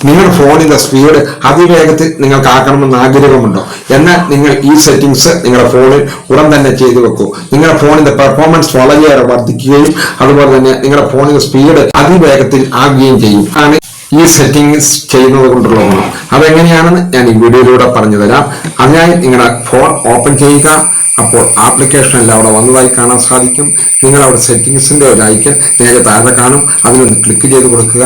നിങ്ങളുടെ ഫോണിന്റെ സ്പീഡ് അതിവേഗത്തിൽ നിങ്ങൾക്ക് ആക്കണമെന്ന് ആഗ്രഹമുണ്ടോ? എന്നാൽ നിങ്ങൾ ഈ സെറ്റിംഗ്സ് നിങ്ങളുടെ ഫോണിൽ ഉടൻ തന്നെ ചെയ്തു വെക്കൂ. നിങ്ങളുടെ ഫോണിന്റെ പെർഫോമൻസ് വളരെയേറെ വർദ്ധിക്കുകയും അതുപോലെ തന്നെ നിങ്ങളുടെ ഫോണിന്റെ സ്പീഡ് അതിവേഗത്തിൽ ആകുകയും ചെയ്യും. ആണ് ഈ സെറ്റിംഗ്സ് ചെയ്യുന്നത് കൊണ്ടുള്ള ഗുണം. അതെങ്ങനെയാണെന്ന് ഞാൻ ഈ വീഡിയോയിലൂടെ പറഞ്ഞു തരാം. അതിനായി നിങ്ങളുടെ ഫോൺ ഓപ്പൺ ചെയ്യുക. അപ്പോൾ ആപ്ലിക്കേഷൻ എല്ലാം അവിടെ വന്നതായി കാണാൻ സാധിക്കും. നിങ്ങൾ അവിടെ സെറ്റിംഗ്സിന്റെ ഒരു ഐക്കൺ നേരെ താഴെ കാണും, അതിലൊന്ന് ക്ലിക്ക് ചെയ്ത് കൊടുക്കുക.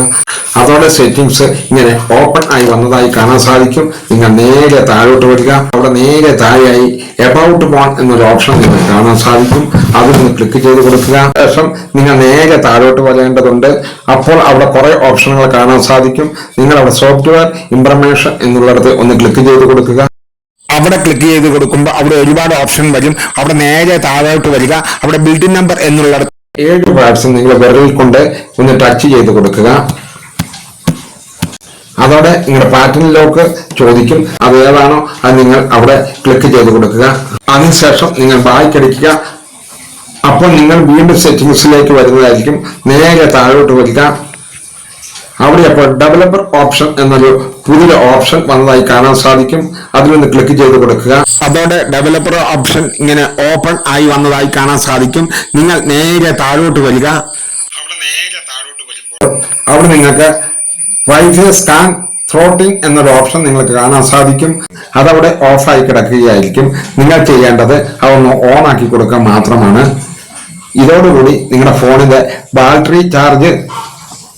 അതോടെ സെറ്റിംഗ്സ് ഇങ്ങനെ ഓപ്പൺ ആയി വന്നതായി കാണാൻ സാധിക്കും. നിങ്ങൾ നേരെ താഴോട്ട് വരിക. അവിടെ നേരെ താഴെയായി എബൌട്ട് ഫോൺ എന്നൊരു ഓപ്ഷൻ നിങ്ങൾക്ക് കാണാൻ സാധിക്കും. അതിലൊന്ന് ക്ലിക്ക് ചെയ്ത് കൊടുക്കുക. ശേഷം നിങ്ങൾ നേരെ താഴോട്ട് വരേണ്ടതുണ്ട്. അപ്പോൾ അവിടെ കുറെ ഓപ്ഷനുകൾ കാണാൻ സാധിക്കും. നിങ്ങൾ അവിടെ സോഫ്റ്റ്വെയർ ഇൻഫർമേഷൻ എന്നുള്ളിടത്ത് ഒന്ന് ക്ലിക്ക് ചെയ്ത് കൊടുക്കുക. അവിടെ ക്ലിക്ക് ചെയ്ത് കൊടുക്കുമ്പോൾ അവിടെ ഒരുപാട് ഓപ്ഷൻ വരും. അവിടെ നേരെ താഴോട്ട് വരിക. അവിടെ ബിൽഡിംഗ് നമ്പർ എന്നുള്ളിടത്ത് 7 പ്രാവശ്യം നിങ്ങൾ വിരലിൽ കൊണ്ട് ഒന്ന് ടച്ച് ചെയ്ത് കൊടുക്കുക. അതോടെ നിങ്ങളുടെ പാറ്റേൺ ലോക്ക് ചോദിക്കും. അത് ഏതാണോ അത് നിങ്ങൾ അവിടെ ക്ലിക്ക് ചെയ്ത് കൊടുക്കുക. അതിനുശേഷം നിങ്ങൾ ബാക്കടിക്കുക. അപ്പോൾ നിങ്ങൾ വീണ്ടും സെറ്റിംഗ്സിലേക്ക് വരുന്നതായിരിക്കും. നേരെ താഴോട്ട് വരിക. അവിടെ അപ്പോൾ ഡെവലപ്പർ ഓപ്ഷൻ എന്നൊരു പുതിയ ഓപ്ഷൻ വന്നതായി കാണാൻ സാധിക്കും. അതിലൊന്ന് ക്ലിക്ക് ചെയ്ത് കൊടുക്കുക. അതോടെ ഡെവലപ്പർ ഓപ്ഷൻ ഇങ്ങനെ ഓപ്പൺ ആയി വന്നതായി കാണാൻ സാധിക്കും. നിങ്ങൾ നേരെ താഴോട്ട് വരിക. അവിടെ നേരെ താഴോട്ട് വരുമ്പോൾ അവിടെ നിങ്ങൾക്ക് വൈഫൈ സ്കാൻ ത്രോട്ടിംഗ് എന്നൊരു ഓപ്ഷൻ നിങ്ങൾക്ക് കാണാൻ സാധിക്കും. അതവിടെ ഓഫായി കിടക്കുകയായിരിക്കും. നിങ്ങൾ ചെയ്യേണ്ടത് അതൊന്ന് ഓൺ ആക്കി കൊടുക്കുക മാത്രമാണ്. ഇതോടുകൂടി നിങ്ങളുടെ ഫോണിന്റെ ബാറ്ററി ചാർജ്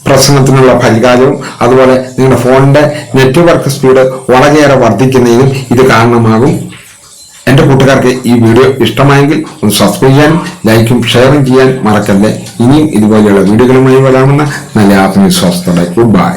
പ്രശ്നത്തിനുള്ള പരിഹാരവും അതുപോലെ നിങ്ങളുടെ ഫോണിന്റെ നെറ്റ്വർക്ക് സ്പീഡ് വളരെയേറെ വർദ്ധിക്കുന്നതിനും ഇത് കാരണമാകും. എന്റെ കൂട്ടുകാർക്ക് ഈ വീഡിയോ ഇഷ്ടമായെങ്കിൽ ഒന്ന് സബ്സ്ക്രൈബ് ചെയ്യാനും ലൈക്കും ഷെയറും ചെയ്യാൻ മറക്കല്ലേ. ഇനിയും ഇതുപോലെയുള്ള വീഡിയോകളുമായി വരാമെന്ന നല്ല ആത്മവിശ്വാസത്തോടെ ഗുഡ് ബൈ.